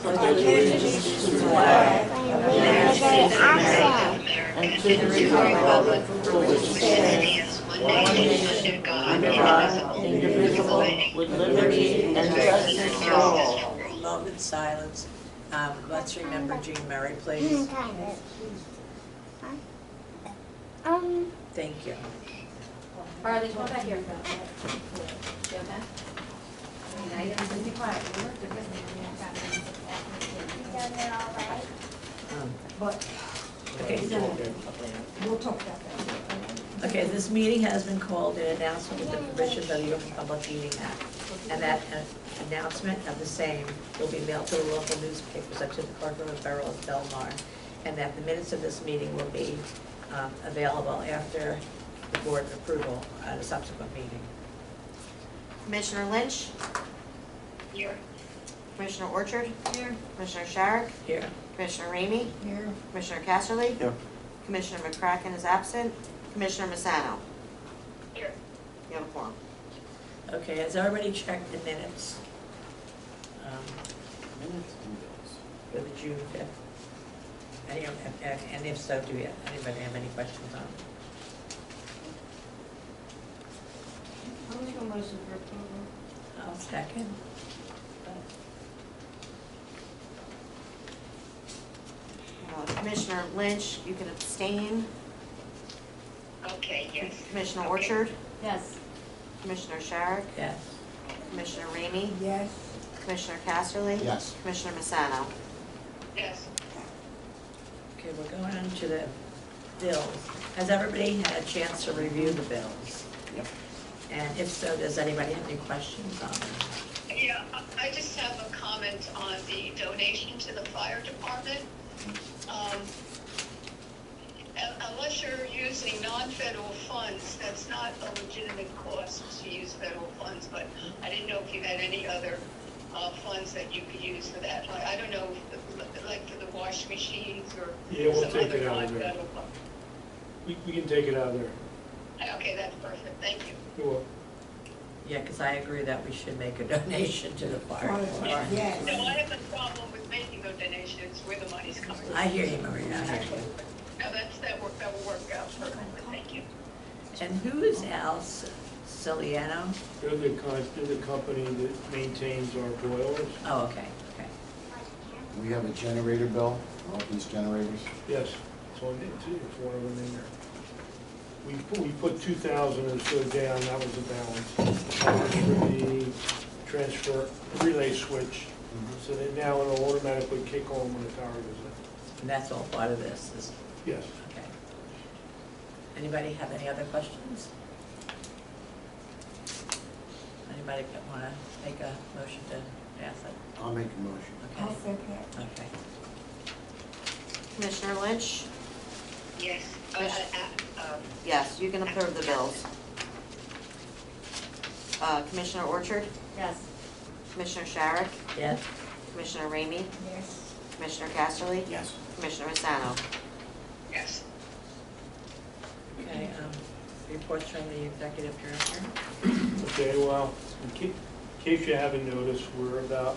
allegiance to the flag of the United States of America and to the republic for which it stands, one nation, under God, indivisible, with liberty and justice for all. Moment silence. Let's remember Jean Murray, please. Thank you. Harley, come back here. You okay? Now you have to be quiet. Okay. We'll talk about that. Okay, this meeting has been called an announcement with the permission of the Open Public Meeting Act. And that announcement of the same will be mailed to the local newspapers up to the clerk of the borough of Belmar. And that the minutes of this meeting will be available after the board approval at a subsequent meeting. Commissioner Lynch? Here. Commissioner Orchard? Here. Commissioner Sharrock? Here. Commissioner Ramey? Here. Commissioner Casserly? Here. Commissioner McCracken is absent. Commissioner Massano? Here. You have a quorum. Okay, has everybody checked the minutes? For the June 5th? And if so, do anybody have any questions on it? I'll make a motion for approval. I'll second. Commissioner Lynch, you can abstain. Okay, yes. Commissioner Okay. Orchard? Yes. Commissioner Sharrock? Yes. Commissioner Ramey? Yes. Commissioner Casserly? Yes. Commissioner Massano? Yes. Okay, we're going on to the bills. Has everybody had a chance to review the bills? Yep. And if so, does anybody have any questions on them? Yeah, I just have a comment on the donation to the fire department. Unless you're using non-federal funds, that's not a legitimate cost to use federal funds, but I didn't know if you had any other funds that you could use for that. Like, I don't know, like for the wash machines or Yeah, we'll some take other it out of there. non-federal fund. We can take it out of there. Okay, that's perfect, thank you. Sure. Yeah, because I agree that we should make a donation to the fire department. Yes. No, I have no problem with making the donations where the money's coming from. I hear you, Maria, I hear you. No, that will work out perfectly, thank you. And who is Al Ciliano? They're the company that maintains our boilers. Oh, okay, okay. We have a generator bill, all these generators. Yes, it's one of them in there. We put 2,000 or so down, that was the balance. That was for the transfer relay switch. So that now it'll automatically kick on when the power goes in. And that's all part of this, is, Yes. okay. Anybody have any other questions? Anybody want to make a motion to pass it? I'll make a motion. Okay. Okay. Commissioner Lynch? Yes. Yes, you can approve the bills. Commissioner Orchard? Yes. Commissioner Sharrock? Yes? Commissioner Ramey? Yes. Commissioner Casserly? Yes. Commissioner Massano? Yes. Okay, reports from the executive director. Okay, well, in case you haven't noticed, we're about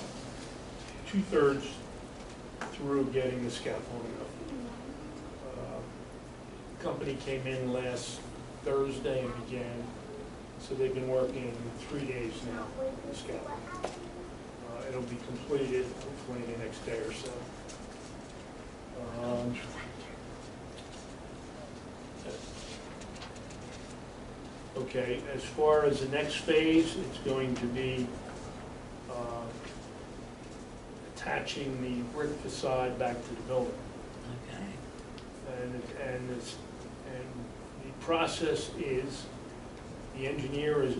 2/3 through getting the scaffolding up. Company came in last Thursday and began, so they've been working 3 days now on the scaffolding. It'll be completed hopefully the next day or so. Okay, as far as the next phase, it's going to be attaching the brick facade back to the building. Okay. And the process is, the engineer is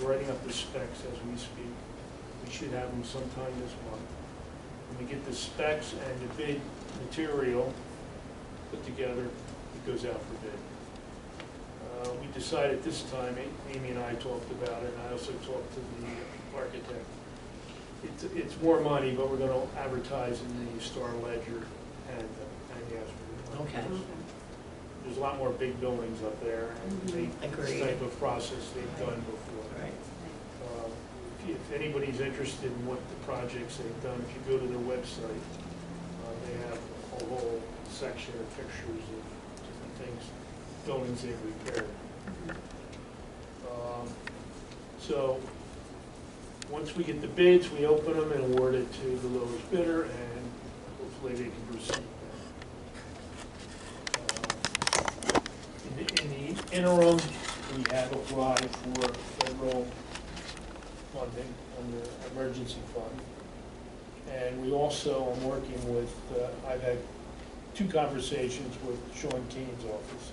writing up the specs as we speak. We should have them sometime this month. When we get the specs and the bid material put together, it goes out for bid. We decided this time, Amy and I talked about it, and I also talked to the architect. It's more money, but we're going to advertise in the Star Ledger and the Aspen. Okay. There's a lot more big buildings up there, and this Agreed. type of process they've done before. Right. if anybody's interested in what the projects they've done, if you go to their website, they have a whole section of pictures of different things, buildings they've repaired. So, once we get the bids, we open them and award it to the lowest bidder, and hopefully they can proceed. In the interim, we have applied for federal funding under emergency fund. And we also, I'm working with, I've had 2 conversations with Sean Kane's office,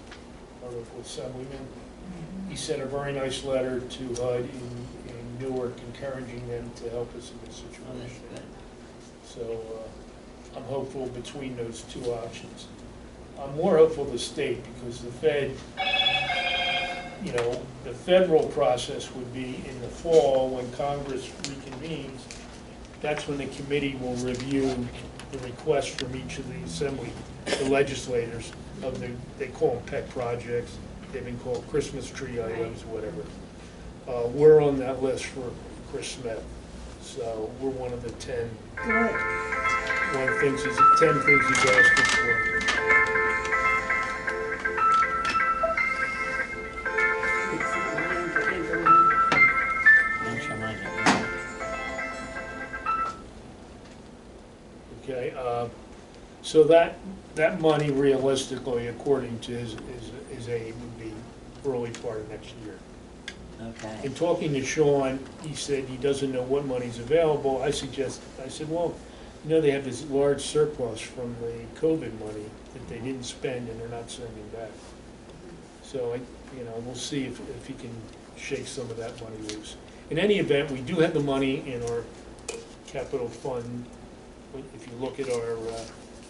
our local assemblyman. He sent a very nice letter to HUD in Newark encouraging them to help us in this situation. So I'm hopeful between those 2 options. I'm more hopeful the state, because the Fed, you know, the federal process would be in the fall when Congress reconvenes. That's when the committee will review the requests from each of the assembly, the legislators of the, they call them pet projects, they've been called Christmas tree items, whatever. We're on that list for Chris Smith, so we're one of the 10. Good. One of the things is 10 things he's asking for. Okay, so that money realistically, according to his aim, would be early part of next year. Okay. In talking to Sean, he said he doesn't know what money's available. I said, well, you know, they have this large surplus from the COVID money that they didn't spend and they're not sending back. So, you know, we'll see if he can shake some of that money loose. In any event, we do have the money in our capital fund. If you look at our,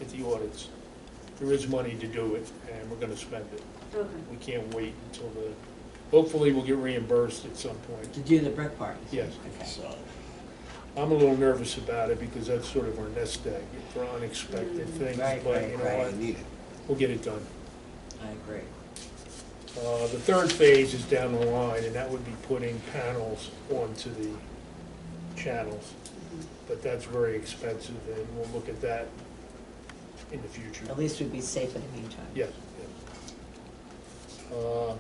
at the audits, there is money to do it, and we're gonna spend it. Okay. We can't wait until hopefully we'll get reimbursed at some point. To do the brick part? Yes. Okay. So, I'm a little nervous about it because that's sort of our nest egg for unexpected things, Right, but right, you know right. what? We'll get it done. I agree. The 3rd phase is down the line, and that would be putting panels onto the channels. But that's very expensive, and we'll look at that in the future. At least we'd be safe in the meantime. Yes, yes.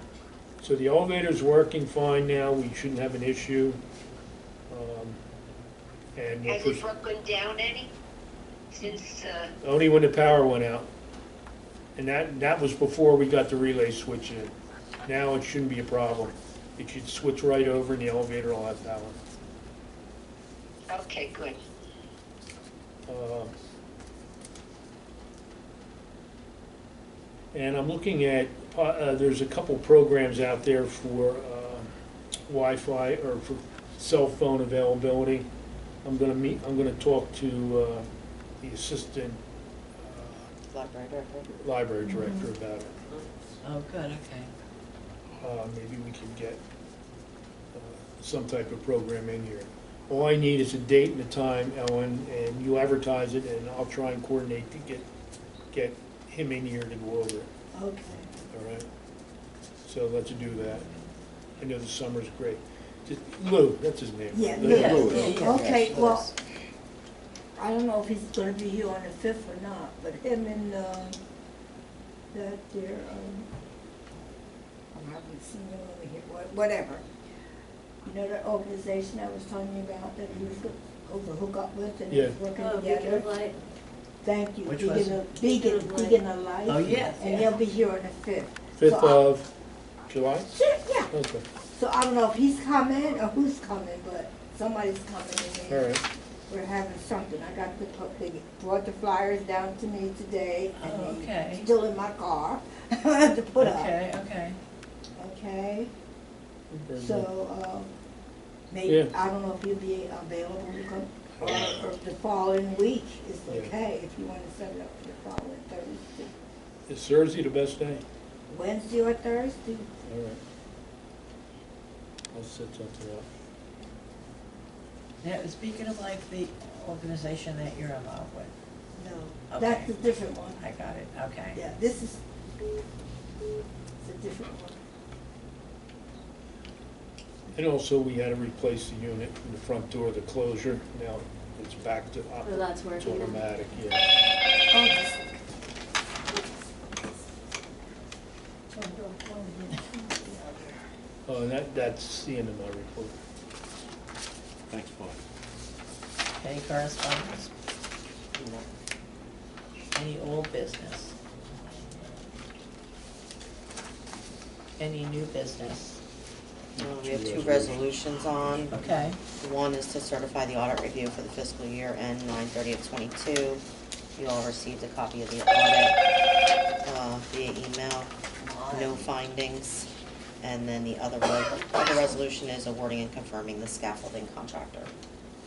So the elevator's working fine now, we shouldn't have an issue. And Has it broken down any since, only when the power went out. And that was before we got the relay switch in. Now it shouldn't be a problem. It should switch right over and the elevator will have power. okay, good. And I'm looking at, there's a couple programs out there for Wi-Fi or for cell phone availability. I'm gonna talk to the assistant library director about it. Oh, good, okay. Maybe we can get some type of program in here. All I need is a date and a time, Ellen, and you advertise it, and I'll try and coordinate to get him in here to go over it, Okay. all right? So let's do that. I know the summer's great. Lou, that's his name. Yeah, Lou. yeah, Lou. yeah. Okay, Yes, well, Louis. I don't know if he's gonna be here on the 5th or not, but him and, that there, I haven't seen him over here, whatever. You know that organization I was telling you about that he was going to hook up with and Yeah. was working Oh, Beacon together? of Light. Thank you. Which was? Beacon of Light. Oh, yes, And yeah. he'll be here on the 5th. 5th So of July? Sure, yeah. Okay, So I don't know if he's coming or who's coming, but somebody's coming in all there. right. We're having something. I got they brought the flyers down to me today, and Oh, they okay. still in my car to put up. Okay, okay. Okay, Very good. so, maybe, Yeah. I don't know if you'll be available to come, or the following week is Yeah. okay, if you wanna set it up for the following Thursday. Is Thursday the best day? Wednesday or Thursday? All right. I'll set something up. Now, speaking of like the organization that you're involved with, No, Okay. that's a different one. I got it, okay. Yeah, this is, it's a different one. And also, we had to replace the unit in the front door, the closure. Now it's back to So that's it's working. automatic, yeah. Oh, this- Turned off one again. Oh, and that's the end of my report. Thanks, Bob. Any correspondence? Any old business? Any new business? We have two resolutions on. Okay, One is to certify the audit review for the fiscal year end 9/30/22. You all received a copy of the audit via email, no findings. And then the other resolution is awarding and confirming the scaffolding contractor.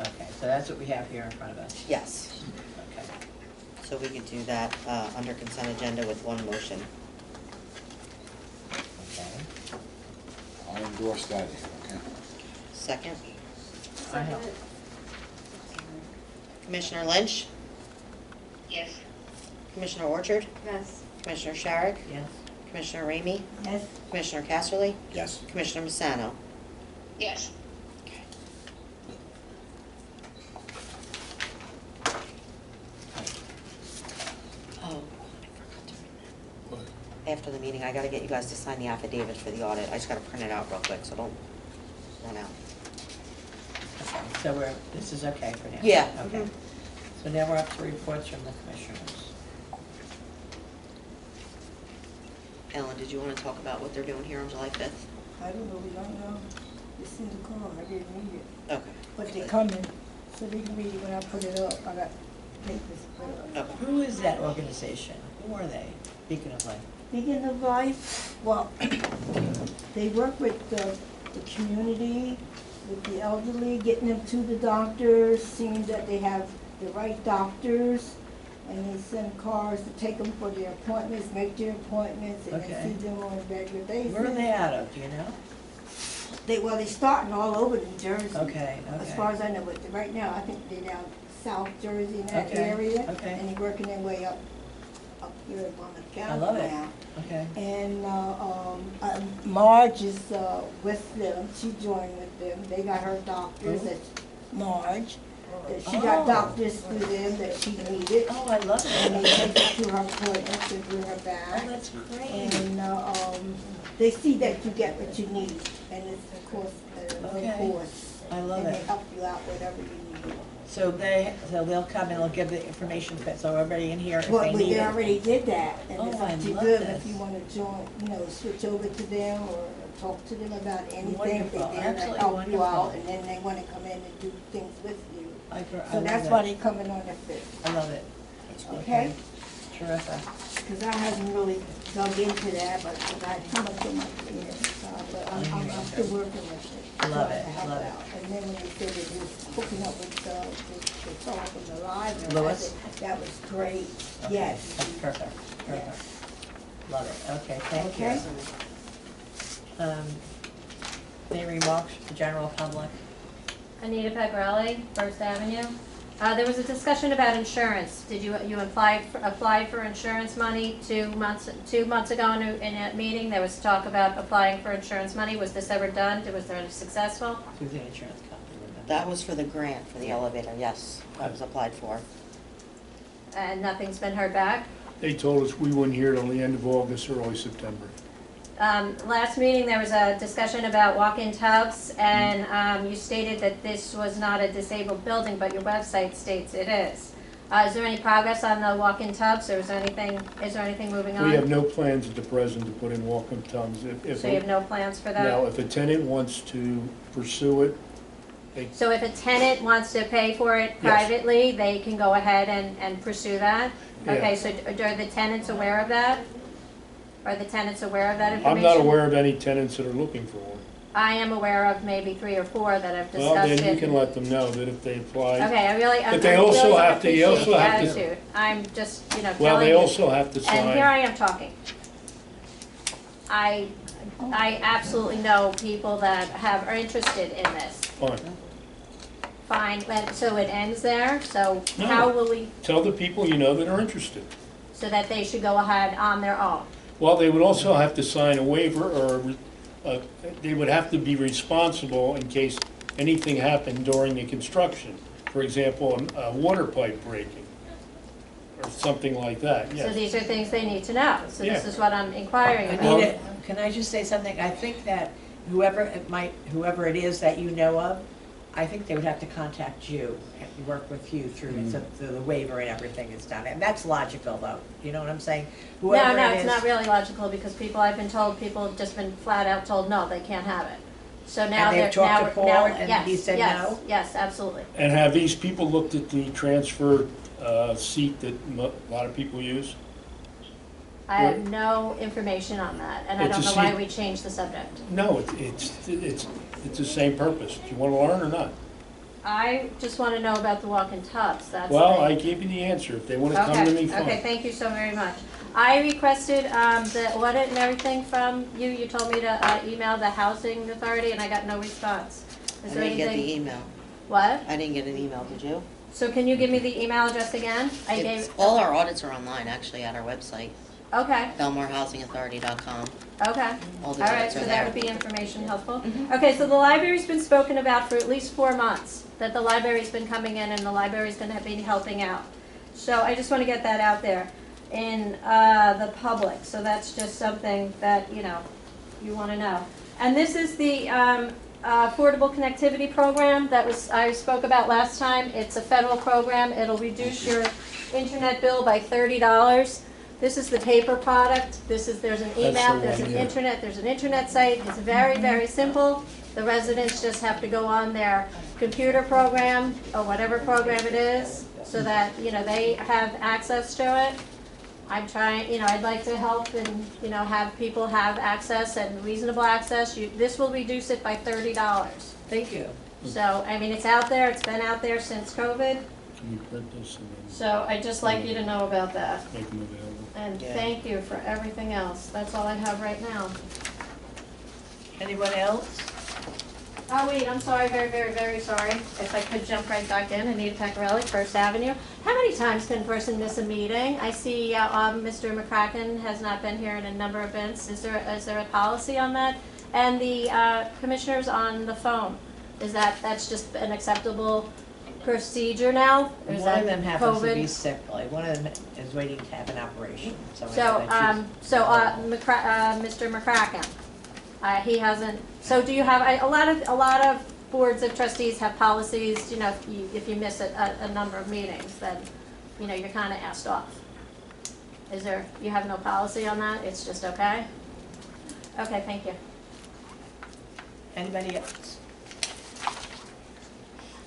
okay, so that's what we have here in front of us. Yes, Okay. so we could do that under consent agenda with one motion. Okay. I'll endorse that, okay? Second, I have, Commissioner Lynch, Yes. Commissioner Orchard, Yes. Commissioner Sharrock, yes, Commissioner Ramey, Yes, Commissioner Casserly, Yes. Commissioner Massano. Yes. Oh, I forgot to remember. After the meeting, I gotta get you guys to sign the affidavit for the audit. I just gotta print it out real quick, so don't run out. okay, so this is okay for now? Yeah. Okay. So now we're up to reports from the commissioners. Ellen, did you wanna talk about what they're doing here on July 5th? I don't know, we don't know. It's in the car, I didn't read it. Okay. But they're coming, so they can read it when I put it up. I got papers to put up. Okay. Who is that organization? Who are they? Beacon of Light. Beacon of Life, well, they work with the community, with the elderly, getting them to the doctors, seeing that they have the right doctors, and they send cars to take them for their appointments, make their appointments, and Okay. they see them on a regular basis. Where are they out of, do you know? They're starting all over New Jersey. Okay, As okay. far as I know, but right now, I think they're down South Jersey in that Okay, area. okay. And they're working their way up here in Monmouth County I love it. now. Okay. And Marge is with them, she joined with them, they got her doctors, Who? that's Marge. That she Oh. got doctors through them that she needed, Oh, I love and they it. take her to her appointments and bring her Oh, back. that's great. And they see that you get what you need, and it's of course, Okay. of course. I love And it. they help you out whatever you need. So they'll come and they'll give the information, so everybody in here, if Well, they we need it. already did that, and Oh, it's I up to love them this. if you wanna join, switch over to them or talk to them about anything. Wonderful, They're there to absolutely help you out, wonderful. and then they wanna come in and do things with you. I So love that's it. why they're coming on the 5th, I love it. okay? Terrific. Cause I haven't really dug into that, but 'cause I had too much on my plate, but I'm still working with it. Love trying it, to help love it. out. And then when they said that you was hooking up with the talk from the library, I Lewis? said, that was great, Okay, yes. That's perfect, perfect. Yes. Love it, okay, thank you. Okay. Any remarks for the general public? Anita Pegrelli, First Avenue. There was a discussion about insurance. Did you applied for insurance money 2 months ago in a meeting? There was talk about applying for insurance money. Was this ever done? Was there successful? Through the insurance company, remember? That was for the grant for the elevator, yes, that was applied for. And nothing's been heard back? They told us we wouldn't hear till the end of August, early September. Last meeting, there was a discussion about walk-in tubs, and you stated that this was not a disabled building, but your website states it is. Is there any progress on the walk-in tubs, or is there anything moving on? We have no plans at the present to put in walk-in tubs. So you have no plans for that? Now, if a tenant wants to pursue it, So if a tenant wants to pay for it Yes. privately, they can go ahead and pursue that? Yeah. Okay, so are the tenants aware of that? Are the tenants aware of that information? I'm not aware of any tenants that are looking for one. I am aware of maybe 3 or 4 that have Well, discussed it. then you can let them know that if they apply. Okay, I really But they also really have to- you appreciate also the have to- attitude. I'm just, Well, telling they you. also have to And here I sign. am talking. I absolutely know people that are interested in this. Fine. Fine, so it ends there, so No. how will we, Tell the people you know that are interested. so that they should go ahead on their own? Well, they would also have to sign a waiver or they would have to be responsible in case anything happened during the construction. For example, a water pipe breaking, or something like that, So yes. these are things they need to know, so this Yeah. is what I'm inquiring about. Anita, can I just say something? I think that whoever it is that you know of, I think they would have to contact you and work with you through so the waiver and everything is done. And that's logical though, you know what I'm saying? Whoever No, it it's is- not really logical, because I've been told, people have just been flat out told, no, they can't have it. So now they've they're, talked now to we're, Paul now we're, and yes, he said yes, no? yes, absolutely. And have these people looked at the transfer seat that a lot of people use? I have no information on that, and I It's don't a know why seat. we changed the subject. No, it's the same purpose. Do you want to learn or not? I just want to know about the walk-in tubs, that's the Well, thing. I gave you the answer. If they want to come to me, fine. Okay, thank you so very much. I requested the audit and everything from you. You told me to email the housing authority, and I got no response. I Is there didn't get the anything? email. What? I didn't get an email, did you? So can you give me the email address again? All our audits are online, actually, at our website, Okay, belmarhousingauthority.com. okay. All All the right, audits so are that there. would be information helpful. Okay, so the library's been spoken about for at least 4 months, that the library's been coming in and the library's gonna be helping out. So I just wanna get that out there in the public, so that's just something that, you wanna know. And this is the Affordable Connectivity Program that I spoke about last time. It's a federal program. It'll reduce your internet bill by $30. This is the paper product. There's an email, the there's one an here. internet site. It's very, very simple. The residents just have to go on their computer program or whatever program it is, so that, they have access to it. I'm trying, I'd like to help and, have people have access and reasonable access. This will reduce it by $30. Thank you. So, it's out there. It's been out there since COVID. Can you print this and So I'd just like you to know about that. then make them available? And Yeah. thank you for everything else. That's all I have right now. Anyone else? Oh, wait, I'm sorry, very, very, very sorry. If I could jump right back in, Anita Pecorelli, First Avenue. How many times can a person miss a meeting? I see Mr. McCracken has not been here in a number of events. Is there a policy on that? And the commissioners on the phone, that's just an acceptable procedure now? Or is One that of them happens to COVID? be sick, like one of them is waiting to have an operation, so. I So, gotta choose- Mr. McCracken, he hasn't, so do you have, a lot of boards of trustees have policies, if you miss a number of meetings, then, you're kind of asked off. You have no policy on that? It's just okay? Okay, thank you. Anybody else?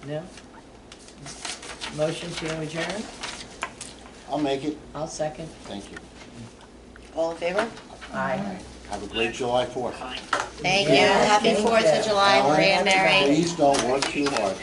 No? Motion to adjourn? I'll make it. I'll second. Thank you. All in favor? Aye. Have a great July 4th. Thank you. Yeah, Happy thank 4th you. of July, Maria and Mary. Please don't work too hard.